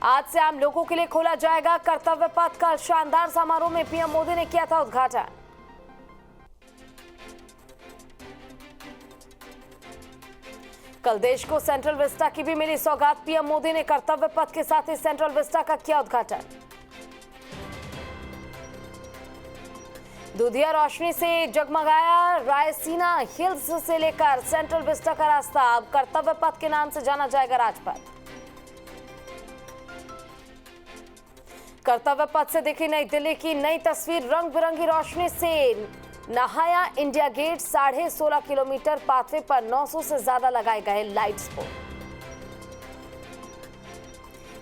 आज से आम लोगों के लिए खोला जाएगा कर्तव्य पथ। कल शानदार समारोह में पीएम मोदी ने किया था उद्घाटन। कल देश को सेंट्रल विस्टा की भी मिली सौगात। पीएम मोदी ने कर्तव्य पथ के साथ ही सेंट्रल विस्टा का किया उद्घाटन। दूधिया रोशनी से जगमगाया रायसीना हिल्स से लेकर सेंट्रल विस्टा का रास्ता। अब कर्तव्य पथ के नाम से जाना जाएगा राजपथ। कर्तव्य पथ से दिखी नई दिल्ली की नई तस्वीर। रंग बिरंगी रोशनी से नहाया इंडिया गेट। 16.5 किलोमीटर पाथवे पर 900 से ज्यादा लगाए गए लाइट्स को।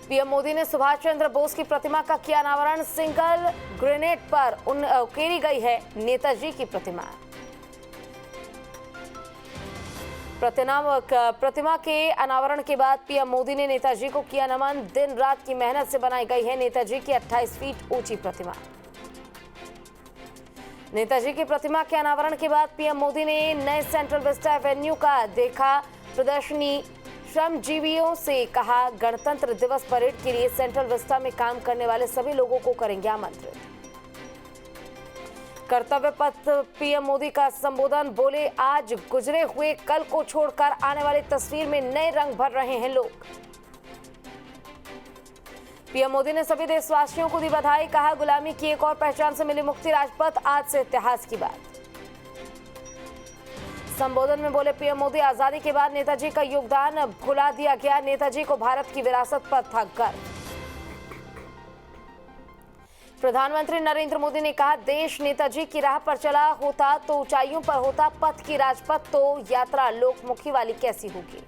पीएम मोदी ने सुभाष चंद्र बोस की प्रतिमा का किया अनावरण। सिंगल ग्रेनेड पर उकेरी गई है नेताजी की प्रतिमा। प्रतिमा के अनावरण के बाद पीएम मोदी ने नेताजी को किया नमन। दिन रात की मेहनत से बनाई गई है नेताजी की 28 फीट ऊंची प्रतिमा। नेताजी की प्रतिमा के अनावरण के बाद पीएम मोदी ने नए सेंट्रल विस्टा एवेन्यू का देखा प्रदर्शनी। श्रमजीवियों से कहा गणतंत्र दिवस परेड के लिए सेंट्रल विस्टा में काम करने वाले सभी लोगों को करेंगे आमंत्रित। कर्तव्य पथ पीएम मोदी का संबोधन। बोले आज गुजरे हुए कल को छोड़कर आने वाली तस्वीर में नए रंग भर रहे हैं लोग। पीएम मोदी ने सभी देशवासियों को दी बधाई। कहा गुलामी की एक और पहचान से मिली मुक्ति। राजपथ आज से इतिहास की बात। संबोधन में बोले पीएम मोदी आजादी के बाद नेताजी का योगदान भुला दिया गया। नेताजी को भारत की विरासत पर था गर्व। प्रधानमंत्री नरेंद्र मोदी ने कहा देश नेताजी की राह पर चला होता तो ऊंचाइयों पर होता पथ की राजपथ तो यात्रा लोकमुखी वाली कैसी होगी।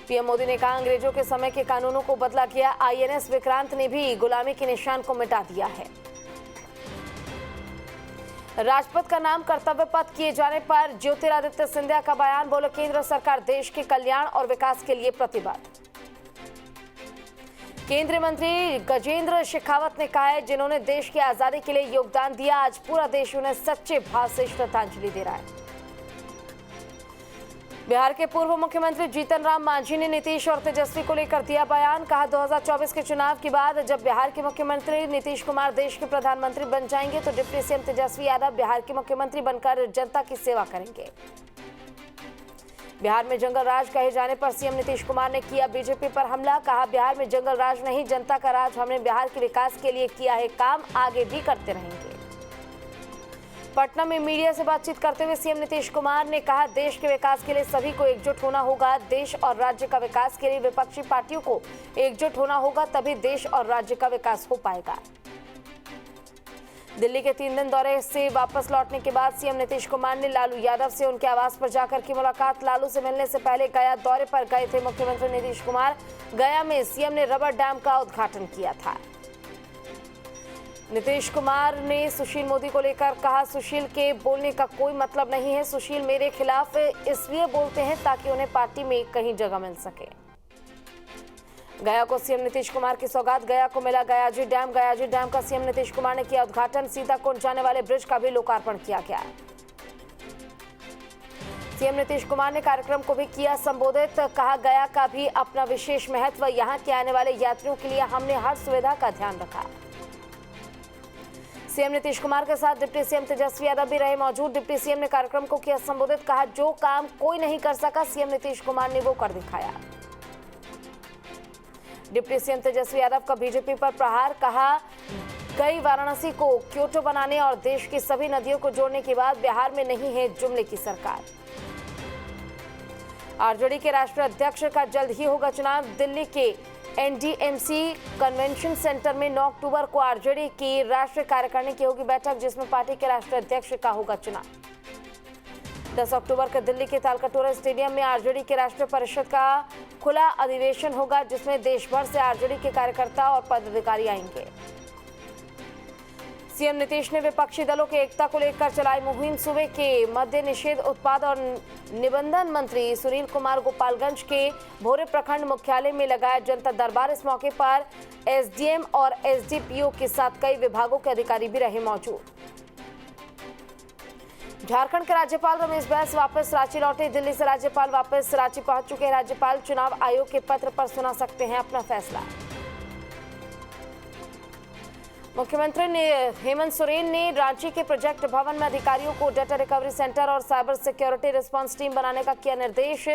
पीएम मोदी ने कहा अंग्रेजों के समय के कानूनों को बदला गया। आईएनएस विक्रांत ने भी गुलामी के निशान को मिटा दिया है। राजपथ का नाम कर्तव्य पथ किए जाने पर ज्योतिरादित्य सिंधिया का बयान। बोले केंद्र सरकार देश के कल्याण और विकास के लिए प्रतिबद्ध। केंद्रीय मंत्री गजेंद्र शेखावत ने कहा है जिन्होंने देश की आजादी के लिए योगदान दिया आज पूरा देश उन्हें सच्चे भाव से श्रद्धांजलि दे रहा है। बिहार के पूर्व मुख्यमंत्री जीतन राम मांझी ने नीतीश और तेजस्वी को लेकर दिया बयान। कहा 2024 के चुनाव के बाद जब बिहार के मुख्यमंत्री नीतीश कुमार देश के प्रधानमंत्री बन जाएंगे तो डिप्टी सीएम तेजस्वी यादव बिहार के मुख्यमंत्री बनकर जनता की सेवा करेंगे। बिहार में जंगल राज कहे जाने पर सीएम नीतीश कुमार ने किया बीजेपी पर हमला। कहा बिहार में जंगल राज नहीं जनता का राज। हमने बिहार के विकास के लिए किया है काम, आगे भी करते रहेंगे। पटना में मीडिया से बातचीत करते हुए सीएम नीतीश कुमार ने कहा देश के विकास के लिए सभी को एकजुट होना होगा। देश और राज्य का विकास के लिए विपक्षी पार्टियों को एकजुट होना होगा तभी देश और राज्य का विकास हो पाएगा। दिल्ली के 3 दिन दौरे से वापस लौटने के बाद सीएम नीतीश कुमार ने लालू यादव से उनके आवास पर जाकर की मुलाकात। लालू से मिलने से पहले गया दौरे पर गए थे मुख्यमंत्री नीतीश कुमार। गया में सीएम ने रबर डैम का उद्घाटन किया था। नीतीश कुमार ने सुशील मोदी को लेकर कहा सुशील के बोलने का कोई मतलब नहीं है। सुशील मेरे खिलाफ इसलिए बोलते हैं ताकि उन्हें पार्टी में कहीं जगह मिल सके। गया को सीएम नीतीश कुमार की सौगात। गया को मिला गयाजी डैम। गयाजी डैम का सीएम नीतीश कुमार ने किया उद्घाटन। सीताकुंड जाने वाले ब्रिज का भी लोकार्पण किया गया। सीएम नीतीश कुमार ने कार्यक्रम को भी किया संबोधित। कहा गया का भी अपना विशेष महत्व। यहां के आने वाले यात्रियों के लिए हमने हर सुविधा का ध्यान रखा। सीएम नीतीश कुमार के साथ डिप्टी सीएम तेजस्वी यादव भी रहे मौजूद। डिप्टी सीएम ने कार्यक्रम को किया संबोधित। कहा जो काम कोई नहीं कर सका सीएम नीतीश कुमार ने वो कर दिखाया। डिप्टी सीएम तेजस्वी यादव का बीजेपी पर प्रहार। कहा गई वाराणसी को क्योटो बनाने और देश की सभी नदियों को जोड़ने के बाद बिहार में नहीं है जुमले की सरकार। आरजेडी के राष्ट्रीय अध्यक्ष का जल्द ही होगा चुनाव। दिल्ली के एनडीएमसी कन्वेंशन सेंटर में 9 अक्टूबर को आरजेडी की राष्ट्रीय कार्यकारिणी की होगी बैठक जिसमें पार्टी के राष्ट्रीय अध्यक्ष का होगा चुनाव। 10 अक्टूबर को दिल्ली के तालकटोरा स्टेडियम में आरजेडी के राष्ट्रीय परिषद का खुला अधिवेशन होगा जिसमें देश भर से आरजेडी के कार्यकर्ता और पदाधिकारी आएंगे। सीएम नीतीश ने विपक्षी दलों की एकता को लेकर चलाई मुहिम। सूबे के मद्य निषेध उत्पाद और निबंधन मंत्री सुनील कुमार गोपालगंज के भोरे प्रखंड मुख्यालय में लगाया जनता दरबार। इस मौके पर एसडीएम और एसडीपीओ के साथ कई विभागों के अधिकारी भी रहे मौजूद। झारखंड के राज्यपाल रमेश बैस वापस रांची लौटे। दिल्ली से राज्यपाल वापस रांची पहुंच चुके हैं। राज्यपाल चुनाव आयोग के पत्र पर सुना सकते हैं अपना फैसला। मुख्यमंत्री हेमंत सोरेन ने रांची के प्रोजेक्ट भवन में अधिकारियों को डाटा रिकवरी सेंटर और साइबर सिक्योरिटी रिस्पांस टीम बनाने का किया निर्देश।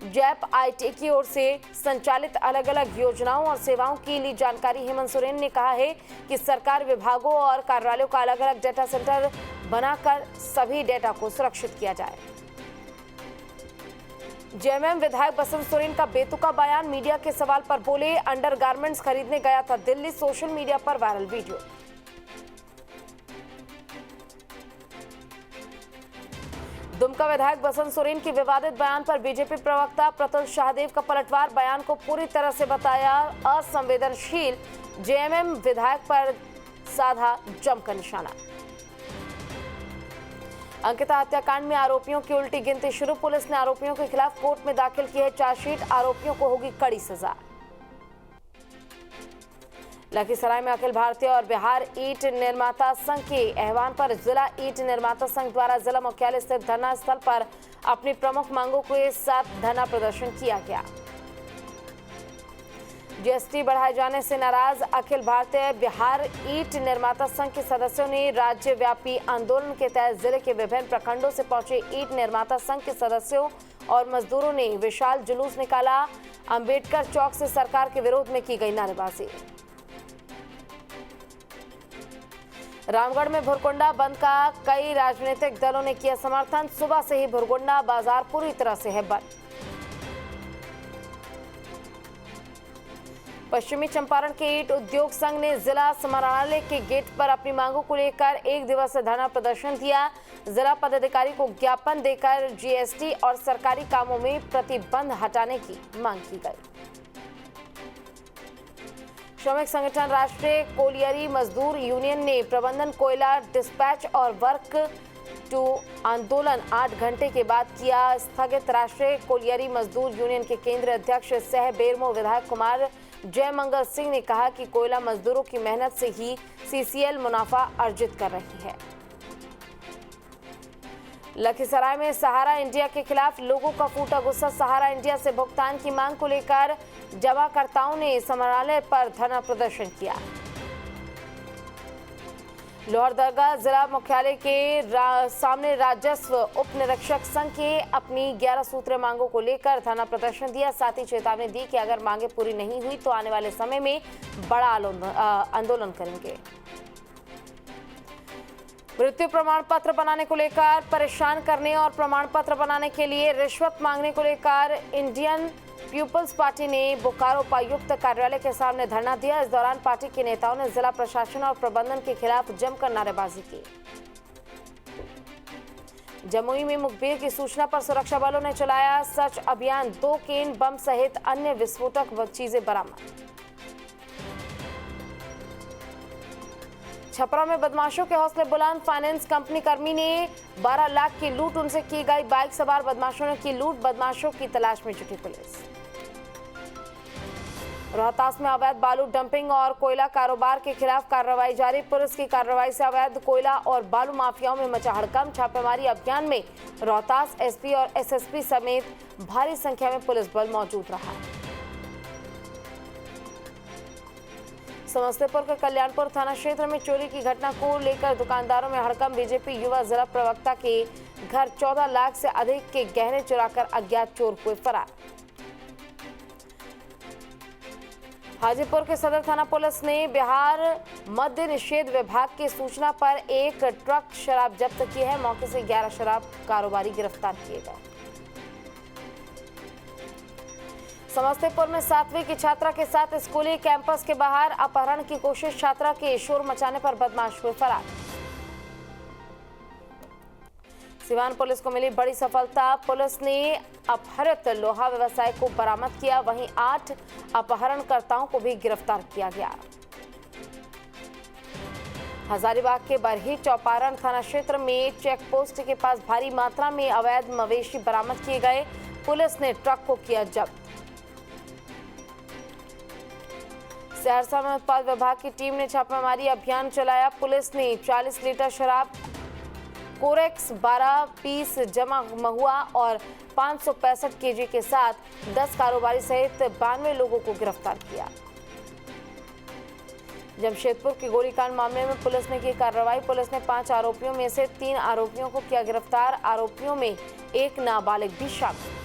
जैप आईटी की ओर से संचालित अलग अलग योजनाओं और सेवाओं की ली जानकारी। हेमंत सोरेन ने कहा है कि सरकार विभागों और कार्यालयों का अलग अलग डाटा सेंटर बनाकर सभी डेटा को सुरक्षित किया जाए। जेएमएम विधायक बसंत सोरेन का बेतुका बयान। मीडिया के सवाल पर बोले, अंडरगारमेंट्स खरीदने गया था दिल्ली। सोशल मीडिया पर वायरल वीडियो। दुमका विधायक बसंत सोरेन के विवादित बयान पर बीजेपी प्रवक्ता प्रतुल शाहदेव का पलटवार। बयान को पूरी तरह से बताया असंवेदनशील। जेएमएम विधायक पर साधा जमकर निशाना। अंकिता हत्याकांड में आरोपियों की उल्टी गिनती शुरू। पुलिस ने आरोपियों के खिलाफ कोर्ट में दाखिल की है चार्जशीट। आरोपियों को होगी कड़ी सजा। लखीसराय में अखिल भारतीय और बिहार ईंट निर्माता संघ के आह्वान पर जिला ईंट निर्माता संघ द्वारा जिला मुख्यालय स्थित धरना स्थल पर अपनी प्रमुख मांगों के साथ धरना प्रदर्शन किया गया। जीएसटी बढ़ाए जाने से नाराज अखिल भारतीय बिहार ईंट निर्माता संघ के सदस्यों ने राज्यव्यापी आंदोलन के तहत जिले के विभिन्न प्रखंडों से पहुंचे ईंट निर्माता संघ के सदस्यों और मजदूरों ने विशाल जुलूस निकाला। अंबेडकर चौक से सरकार के विरोध में की गई नारेबाजी। रामगढ़ में भुरकुंडा बंद का कई राजनीतिक दलों ने किया समर्थन। सुबह से ही भुरकुंडा बाजार पूरी तरह से है बंद। पश्चिमी चंपारण के ईंट उद्योग संघ ने जिला समाहरणालय के गेट पर अपनी मांगों को लेकर एक दिवसीय धरना प्रदर्शन किया। जिला पदाधिकारी को ज्ञापन देकर जीएसटी और सरकारी कामों में प्रतिबंध हटाने की मांग की गई। श्रमिक संगठन राष्ट्रीय कोलियरी मजदूर यूनियन ने प्रबंधन कोयला डिस्पैच और वर्क टू आंदोलन 8 घंटे के बाद किया स्थगित। राष्ट्रीय कोलियरी मजदूर यूनियन के केंद्रीय अध्यक्ष सह बेरमो विधायक कुमार जयमंगल सिंह ने कहा कि कोयला मजदूरों की मेहनत से ही सीसीएल मुनाफा अर्जित कर रही है। लखीसराय में सहारा इंडिया के खिलाफ लोगों का फूटा गुस्सा। सहारा इंडिया से भुगतान की मांग को लेकर जमाकर्ताओं ने समाहरणालय पर धरना प्रदर्शन किया। लोहरदगा जिला मुख्यालय के सामने राजस्व उप निरीक्षक संघ के अपनी 11 सूत्रीय मांगों को लेकर धरना प्रदर्शन दिया। साथ ही चेतावनी दी कि अगर मांगे पूरी नहीं हुई तो आने वाले समय में बड़ा आंदोलन करेंगे। मृत्यु प्रमाण पत्र बनाने को लेकर परेशान करने और प्रमाण पत्र बनाने के लिए रिश्वत मांगने को लेकर इंडियन पीपुल्स पार्टी ने बोकारो उपायुक्त कार्यालय के सामने धरना दिया। इस दौरान पार्टी के नेताओं ने जिला प्रशासन और प्रबंधन के खिलाफ जमकर नारेबाजी की। जमुई में मुखबिर की सूचना पर सुरक्षा बलों ने चलाया सर्च अभियान। 2 केन बम सहित अन्य विस्फोटक चीजें बरामद। छपरा में बदमाशों के हौसले बुलंद। फाइनेंस कंपनी कर्मी ने 12 लाख की लूट, उनसे की गई। बाइक सवार बदमाशों ने की लूट। बदमाशों की तलाश में जुटी पुलिस। रोहतास में अवैध बालू डंपिंग और कोयला कारोबार के खिलाफ कार्रवाई जारी। पुलिस की कार्रवाई से अवैध कोयला और बालू माफियाओं में मचा हड़कंप। छापेमारी अभियान में रोहतास एसपी और एसएसपी समेत भारी संख्या में पुलिस बल मौजूद रहा। समस्तीपुर के कल्याणपुर थाना क्षेत्र में चोरी की घटना को लेकर दुकानदारों में हड़कंप। बीजेपी युवा जिला प्रवक्ता के घर 14 लाख से अधिक के गहने चुराकर अज्ञात चोर हुए फरार। हाजीपुर के सदर थाना पुलिस ने बिहार मद्य निषेध विभाग की सूचना पर एक ट्रक शराब जब्त की है। मौके से 11 शराब कारोबारी गिरफ्तार किए गए। समस्तीपुर में 7वीं की छात्रा के साथ स्कूली कैंपस के बाहर अपहरण की कोशिश। छात्रा के शोर मचाने पर बदमाश हुए फरार। सिवान पुलिस को मिली बड़ी सफलता। पुलिस ने अपहरित लोहा व्यवसायी को बरामद किया। वहीं 8 अपहरणकर्ताओं को भी गिरफ्तार किया गया। हजारीबाग के बरही चौपारण थाना क्षेत्र में चेक पोस्ट के पास भारी मात्रा में अवैध मवेशी बरामद किए गए। पुलिस ने ट्रक को किया जब्त। सहरसा में उत्पाद विभाग की टीम ने छापेमारी अभियान चलाया। पुलिस ने 40 लीटर शराब कोरेक्स 12 पीस जमा महुआ और 565 केजी के साथ 10 कारोबारी सहित 92 लोगों को गिरफ्तार किया। जमशेदपुर के गोलीकांड मामले में पुलिस ने की कार्रवाई। पुलिस ने 5 आरोपियों में से 3 आरोपियों को किया गिरफ्तार। आरोपियों में एक नाबालिग भी शामिल।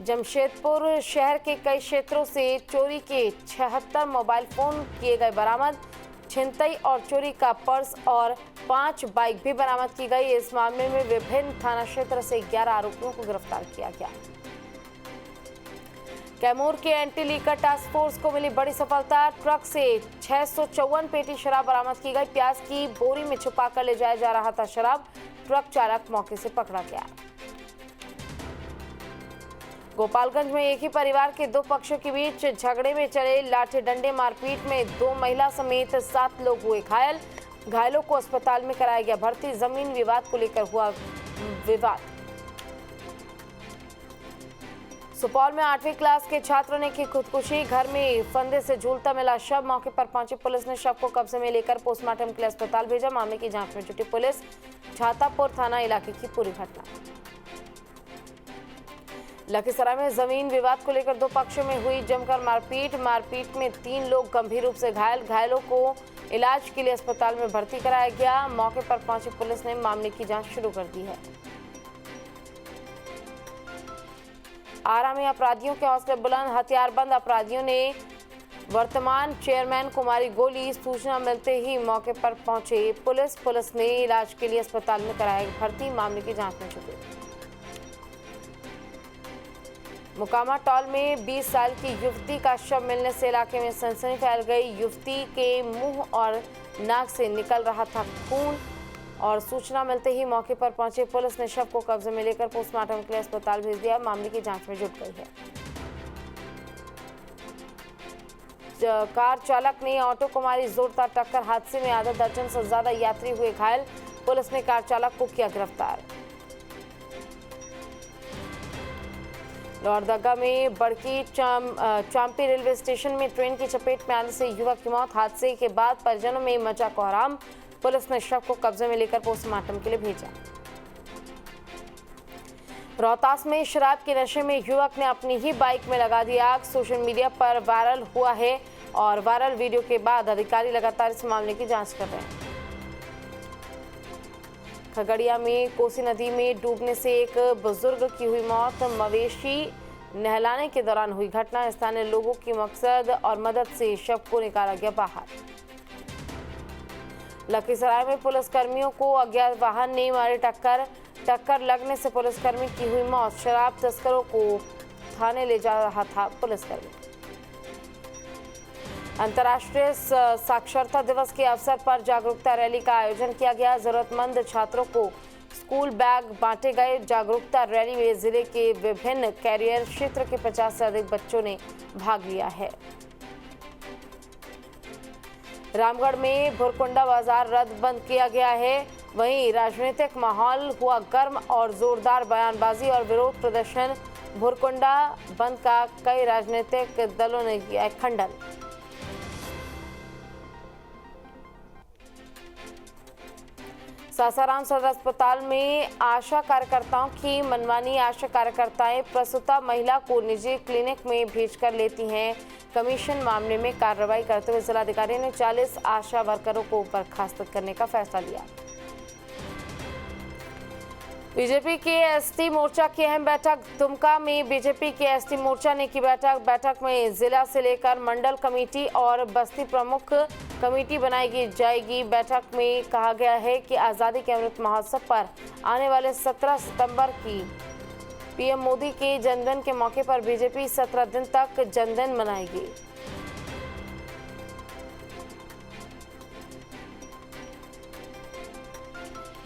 जमशेदपुर शहर के कई क्षेत्रों से चोरी के 76 मोबाइल फोन किए गए बरामद। छिनतई और चोरी का पर्स और 5 बाइक भी बरामद की गई। इस मामले में विभिन्न थाना क्षेत्र से 11 आरोपियों को गिरफ्तार किया गया। कैमूर के एंटी लीकर टास्क फोर्स को मिली बड़ी सफलता। ट्रक से 654 पेटी शराब बरामद की गई। प्याज की बोरी में छुपा कर ले जाया जा रहा था शराब। ट्रक चालक मौके से पकड़ा गया। गोपालगंज में एक ही परिवार के 2 पक्षों के बीच झगड़े में चले लाठी डंडे मारपीट में 2 महिला समेत 7 लोग हुए घायल। घायलों को अस्पताल में कराया गया भर्ती। जमीन विवाद को लेकर हुआ विवाद। सुपौल में 8वीं क्लास के छात्र ने की खुदकुशी। घर में फंदे से झूलता मिला शव। मौके पर पहुंची पुलिस ने शव को कब्जे में लेकर पोस्टमार्टम के लिए अस्पताल भेजा। मामले की जांच में जुटी पुलिस। छातापुर थाना इलाके की पूरी घटना। लखीसराय में जमीन विवाद को लेकर 2 पक्षों में हुई जमकर मारपीट में 3 लोग गंभीर रूप से घायल। घायलों को इलाज के लिए अस्पताल में भर्ती कराया गया। मौके पर पहुंची पुलिस ने मामले की जांच शुरू कर दी है। आरा में अपराधियों के हौसले बुलंद। हथियारबंद अपराधियों ने वर्तमान चेयरमैन को मारी गोली। सूचना मिलते ही मौके पर पहुंचे पुलिस ने इलाज के लिए अस्पताल में कराया भर्ती। मामले की जांच में जुटी। मुकामा टॉल में 20 साल की युवती का शव मिलने से इलाके में सनसनी फैल गई। युवती के मुंह और नाक से निकल रहा था खून और सूचना मिलते ही मौके पर पहुंचे पुलिस ने शव को कब्जे में लेकर पोस्टमार्टम के लिए अस्पताल भेज दिया। मामले की जांच में जुट गई है। कार चालक ने ऑटो को मारी जोरदार टक्कर। हादसे में आधा दर्जन से ज्यादा यात्री हुए घायल। पुलिस ने कार चालक को किया गिरफ्तार। लोहरदगा में बड़की चांपी रेलवे स्टेशन में ट्रेन की चपेट में आने से युवक की मौत। हादसे के बाद परिजनों में मचा कोहराम। पुलिस ने शव को कब्जे में लेकर पोस्टमार्टम के लिए भेजा। रोहतास में शराब के नशे में युवक ने अपनी ही बाइक में लगा दी आग। सोशल मीडिया पर वायरल हुआ है और वायरल वीडियो के बाद अधिकारी लगातार इस मामले की जांच कर रहे हैं। खगड़िया में कोसी नदी में डूबने से एक बुजुर्ग की हुई मौत। मवेशी नहलाने के दौरान हुई घटना। स्थानीय लोगों की मकसद और मदद से शव को निकाला गया बाहर। लखीसराय में पुलिसकर्मियों को अज्ञात वाहन ने मारी टक्कर लगने से पुलिसकर्मी की हुई मौत। शराब तस्करों को थाने ले जा रहा था पुलिसकर्मी। अंतर्राष्ट्रीय साक्षरता दिवस के अवसर पर जागरूकता रैली का आयोजन किया गया। जरूरतमंद छात्रों को स्कूल बैग बांटे गए। जागरूकता रैली में जिले के विभिन्न कैरियर क्षेत्र के 50 से अधिक बच्चों ने भाग लिया है। रामगढ़ में भुरकुंडा बाजार बंद किया गया है। वहीं राजनीतिक माहौल हुआ गर्म और जोरदार बयानबाजी और विरोध प्रदर्शन। भुरकुंडा बंद का कई राजनीतिक दलों ने किया खंडन। सासाराम सदर अस्पताल में आशा कार्यकर्ताओं की मनमानी। आशा कार्यकर्ताएं प्रसूता महिला को निजी क्लिनिक में भेजकर लेती हैं कमीशन। मामले में कार्रवाई करते हुए जिलाधिकारी ने 40 आशा वर्करों को बर्खास्त करने का फैसला लिया। बीजेपी के एसटी मोर्चा की अहम बैठक। दुमका में बीजेपी के एसटी मोर्चा ने की बैठक में जिला से लेकर मंडल कमेटी और बस्ती प्रमुख कमेटी बनाई जाएगी। बैठक में कहा गया है कि आज़ादी के अमृत महोत्सव पर आने वाले 17 सितंबर की पीएम मोदी के जन्मदिन के मौके पर बीजेपी 17 दिन तक जन्मदिन मनाएगी।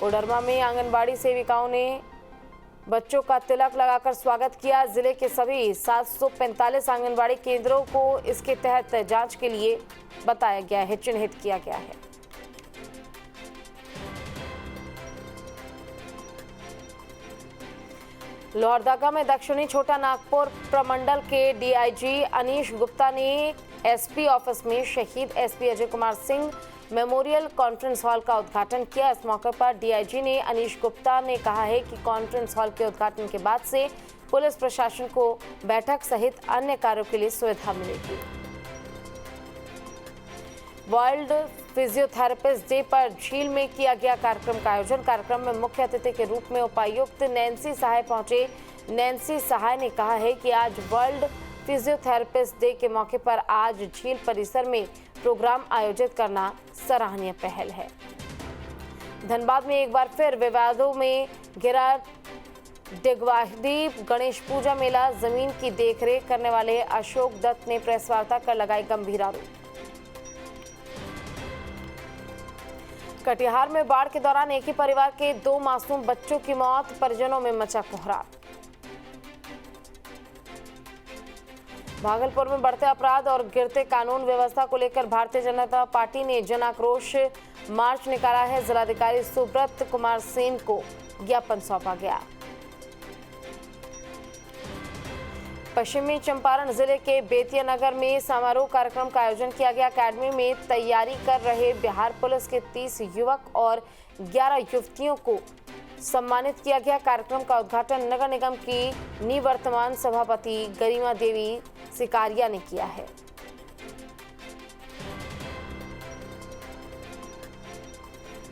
कोडरमा में आंगनबाड़ी सेविकाओं ने बच्चों का तिलक लगाकर स्वागत किया। जिले के सभी 745 आंगनबाड़ी केंद्रों को इसके तहत जांच के लिए बताया गया है, चिन्हित किया गया है। लोहरदगा में दक्षिणी छोटा नागपुर प्रमंडल के डीआईजी अनीश गुप्ता ने एसपी ऑफिस में शहीद SP Ajay Kumar Singh memorial conference hall का उद्घाटन किया। इस मौके पर डीआईजी ने अनीश गुप्ता ने कहा है कि कॉन्फ्रेंस हॉल के उद्घाटन के बाद से पुलिस प्रशासन को बैठक सहित अन्य कार्यों के लिए सुविधा मिलेगी। वर्ल्ड फिजियोथेरेपिस्ट डे पर झील में किया गया कार्यक्रम का आयोजन। कार्यक्रम में मुख्य अतिथि के रूप में उपायुक्त नैन्सी सहाय पहुंचे। नैन्सी सहाय ने कहा है कि आज वर्ल्ड फिजियोथेरेपिस्ट डे के मौके पर आज झील परिसर में प्रोग्राम आयोजित करना सराहनीय पहल है। धनबाद में एक बार फिर विवादों में घिरा डिगवाही गणेश पूजा मेला। जमीन की देखरेख करने वाले अशोक दत्त ने प्रेस वार्ता कर लगाए गंभीर आरोप। कटिहार में बाढ़ के दौरान एक ही परिवार के 2 मासूम बच्चों की मौत, परिजनों में मचा कोहराम। भागलपुर में बढ़ते अपराध और गिरते कानून व्यवस्था को लेकर भारतीय जनता पार्टी ने जन आक्रोश मार्च निकाला है। जिलाधिकारी सुब्रत कुमार सेन को ज्ञापन सौंपा गया। पश्चिमी चंपारण जिले के बेतिया नगर में समारोह कार्यक्रम का आयोजन किया गया। अकेडमी में तैयारी कर रहे बिहार पुलिस के 30 युवक और 11 युवतियों को सम्मानित किया गया। कार्यक्रम का उद्घाटन नगर निगम की निवर्तमान सभापति गरिमा देवी सिकारिया ने किया है।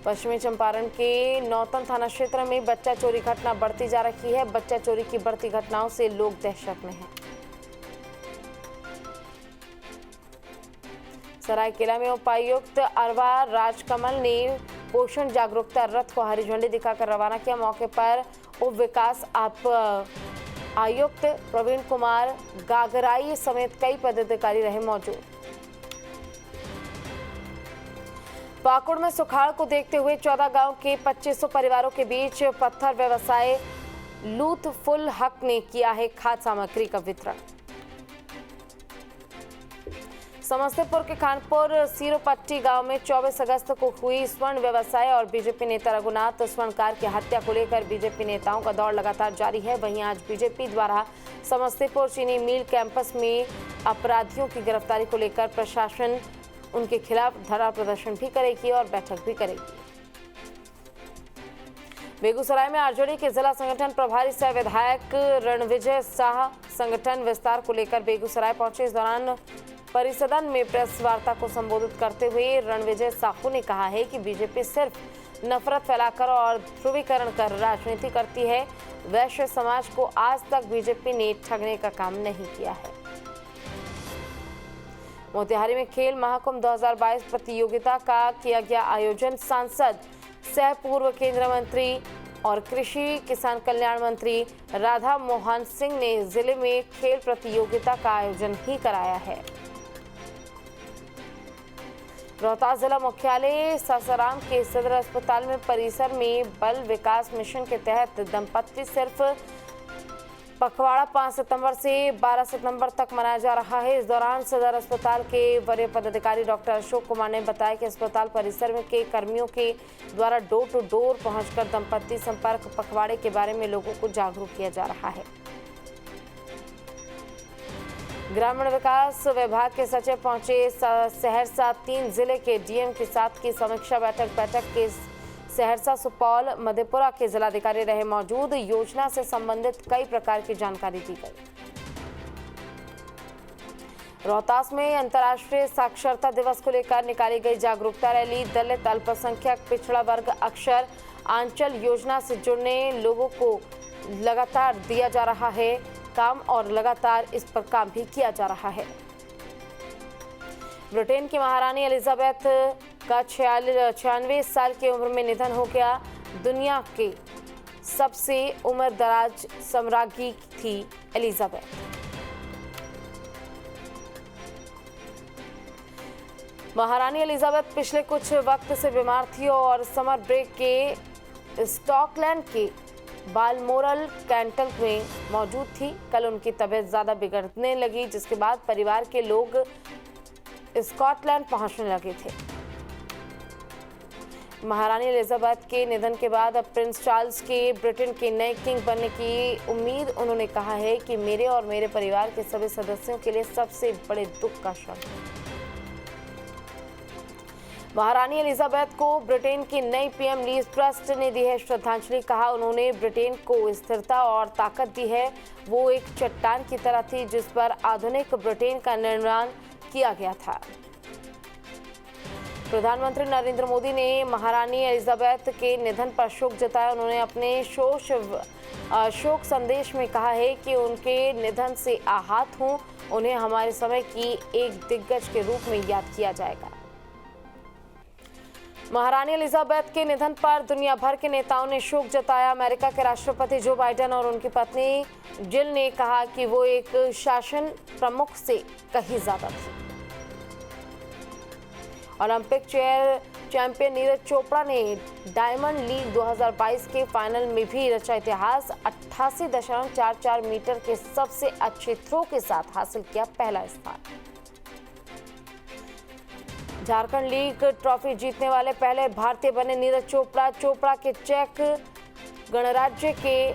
पश्चिमी चंपारण के नौतन थाना क्षेत्र में बच्चा चोरी घटना बढ़ती जा रही है। बच्चा चोरी की बढ़ती घटनाओं से लोग दहशत में हैं। सरायकेला में उपायुक्त अरवा राजकमल ने पोषण जागरूकता रथ को हरी झंडी दिखाकर रवाना किया। मौके पर उप विकास आयुक्त प्रवीण कुमार गागराई समेत कई पदाधिकारी रहे मौजूद। पाकुड़ में सुखाड़ को देखते हुए 14 गांव के 2500 परिवारों के बीच पत्थर व्यवसाय लूथफुल हक ने किया है खाद्य सामग्री का वितरण। समस्तीपुर के खानपुर सीरोपट्टी गांव में 24 अगस्त को हुई स्वर्ण व्यवसाय और बीजेपी नेता रघुनाथ स्वर्णकार की हत्या को लेकर बीजेपी नेताओं का दौड़ लगातार जारी है। वहीं आज बीजेपी द्वारा समस्तीपुर चीनी मिल कैंपस में अपराधियों की गिरफ्तारी को लेकर प्रशासन उनके खिलाफ धरना प्रदर्शन भी करेगी और बैठक भी करेगी। बेगूसराय में आरजेडी के जिला संगठन प्रभारी सह विधायक रणविजय शाह संगठन विस्तार को लेकर बेगूसराय पहुंचे। इस दौरान परिसदन में प्रेस वार्ता को संबोधित करते हुए रणविजय साहू ने कहा है कि बीजेपी सिर्फ नफरत फैलाकर और ध्रुवीकरण कर राजनीति करती है। वैश्य समाज को आज तक बीजेपी ने ठगने का काम नहीं किया है। मोतिहारी में खेल महाकुंभ 2022 प्रतियोगिता का किया गया आयोजन। सांसद सह पूर्व केंद्रीय मंत्री और कृषि किसान कल्याण मंत्री राधा मोहन सिंह ने जिले में खेल प्रतियोगिता का आयोजन ही कराया है। रोहतास जिला मुख्यालय सासाराम के सदर अस्पताल में परिसर में बाल विकास मिशन के तहत दंपत्ति सिर्फ पखवाड़ा 5 सितंबर से 12 सितंबर तक मनाया जा रहा है। इस दौरान सदर अस्पताल के वरीय पदाधिकारी डॉक्टर अशोक कुमार ने बताया कि अस्पताल परिसर में के कर्मियों के द्वारा डोर टू डोर पहुंचकर दंपत्ति संपर्क पखवाड़े के बारे में लोगों को जागरूक किया जा रहा है। ग्रामीण विकास विभाग के सचिव पहुंचे सहरसा। 3 जिले के डीएम के साथ की समीक्षा बैठक के सहरसा, सुपौल, मधेपुरा के जिलाधिकारी रहे मौजूद। योजना से संबंधित कई प्रकार की जानकारी दी गई। रोहतास में अंतर्राष्ट्रीय साक्षरता दिवस को लेकर निकाली गई जागरूकता रैली। दलित, अल्पसंख्यक, पिछड़ा वर्ग, अक्षर आंचल योजना से जुड़ने लोगों को लगातार दिया जा रहा है काम और लगातार इस पर काम भी किया जा रहा है। ब्रिटेन की महारानी एलिजाबेथ का 96 साल की उम्र में निधन हो गया। दुनिया के सबसे उम्रदराज सम्राज्ञी थी एलिजाबेथ। महारानी एलिजाबेथ पिछले कुछ वक्त से बीमार थी और समर ब्रेक के स्कॉटलैंड के बालमोरल कैंटल में मौजूद थी। कल उनकी तबीयत ज़्यादा बिगड़ने लगी, जिसके बाद परिवार के लोग स्कॉटलैंड पहुंचने लगे थे। महारानी एलिजाबेथ के निधन के बाद अब प्रिंस चार्ल्स के ब्रिटेन के नए किंग बनने की उम्मीद उन्होंने कहा है कि मेरे और मेरे परिवार के सभी सदस्यों के लिए सबसे बड़े दुख का क्षण है। महारानी एलिजाबेथ को ब्रिटेन की नई पीएम लीज ट्रस्ट ने दी है श्रद्धांजलि। कहा, उन्होंने ब्रिटेन को स्थिरता और ताकत दी है। वो एक चट्टान की तरह थी जिस पर आधुनिक ब्रिटेन का निर्माण किया गया था। प्रधानमंत्री नरेंद्र मोदी ने महारानी एलिजाबेथ के निधन पर शोक जताया। उन्होंने अपने शोक संदेश में कहा है कि उनके निधन से आहत हूं। उन्हें हमारे समय की एक दिग्गज के रूप में याद किया जाएगा। महारानी एलिजाबेथ के निधन पर दुनिया भर के नेताओं ने शोक जताया। अमेरिका के राष्ट्रपति जो बाइडेन और उनकी पत्नी जिल ने कहा कि वो एक शासन प्रमुख से कहीं ज्यादा थी। ओलंपिक चैंपियन नीरज चोपड़ा ने डायमंड लीग 2022 के फाइनल में भी रचा इतिहास। 88.44 मीटर के सबसे अच्छे थ्रो के साथ हासिल किया पहला स्थान। झारखंड लीग ट्रॉफी जीतने वाले पहले भारतीय बने नीरज चोपड़ा के चेक गणराज्य के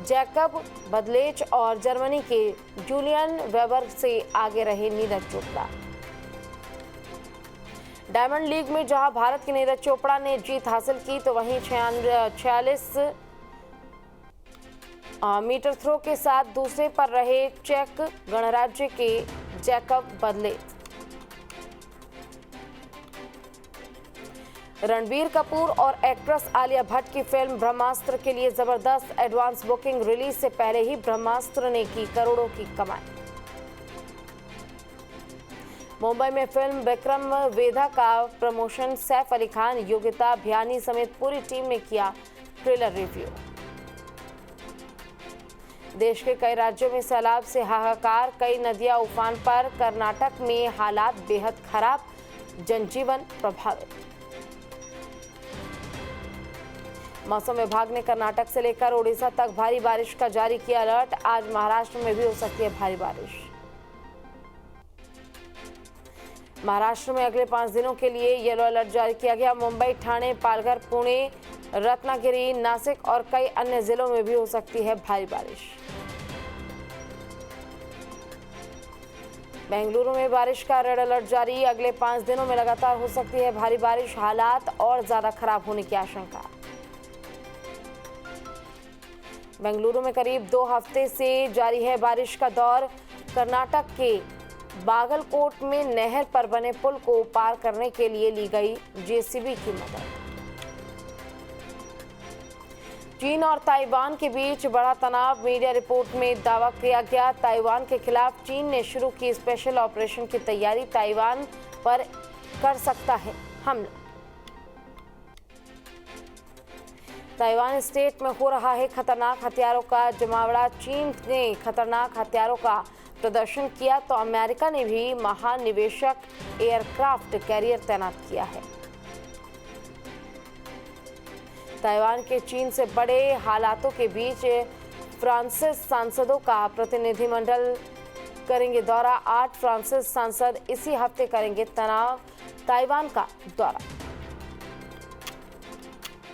जैकब बदलेच और जर्मनी के जूलियन वेबर से आगे रहे नीरज चोपड़ा। डायमंड लीग में जहां भारत के नीरज चोपड़ा ने जीत हासिल की, तो वहीं 46 मीटर थ्रो के साथ दूसरे पर रहे चेक गणराज्य के जैकब बदलेच। रणबीर कपूर और एक्ट्रेस आलिया भट्ट की फिल्म ब्रह्मास्त्र के लिए जबरदस्त एडवांस बुकिंग। रिलीज से पहले ही ब्रह्मास्त्र ने की करोड़ों की कमाई। मुंबई में फिल्म विक्रम वेधा का प्रमोशन सैफ अली खान, योगिता भियानी समेत पूरी टीम ने किया ट्रेलर रिव्यू। देश के कई राज्यों में सैलाब से हाहाकार, कई नदियां उफान पर। कर्नाटक में हालात बेहद खराब, जनजीवन प्रभावित। मौसम विभाग ने कर्नाटक से लेकर ओडिशा तक भारी बारिश का जारी किया अलर्ट। आज महाराष्ट्र में भी हो सकती है भारी बारिश। महाराष्ट्र में अगले 5 दिनों के लिए येलो अलर्ट जारी किया गया। मुंबई, ठाणे, पालघर, पुणे, रत्नागिरी, नासिक और कई अन्य जिलों में भी हो सकती है भारी बारिश। बेंगलुरु में बारिश का रेड अलर्ट जारी। अगले 5 दिनों में लगातार हो सकती है भारी बारिश, हालात और ज्यादा खराब होने की आशंका। बेंगलुरु में करीब 2 हफ्ते से जारी है बारिश का दौर। कर्नाटक के बागलकोट में नहर पर बने पुल को पार करने के लिए ली गई जेसीबी की मदद। चीन और ताइवान के बीच बड़ा तनाव। मीडिया रिपोर्ट में दावा किया गया, ताइवान के खिलाफ चीन ने शुरू की स्पेशल ऑपरेशन की तैयारी। ताइवान पर कर सकता है हमला। ताइवान स्टेट में हो रहा है खतरनाक हथियारों का जमावड़ा। चीन ने खतरनाक हथियारों का प्रदर्शन किया तो अमेरिका ने भी महानिवेशक एयरक्राफ्ट कैरियर तैनात किया है। ताइवान के चीन से बड़े हालातों के बीच फ्रांसीसी सांसदों का प्रतिनिधिमंडल करेंगे दौरा। 8 फ्रांसीसी सांसद इसी हफ्ते करेंगे ताइवान का दौरा।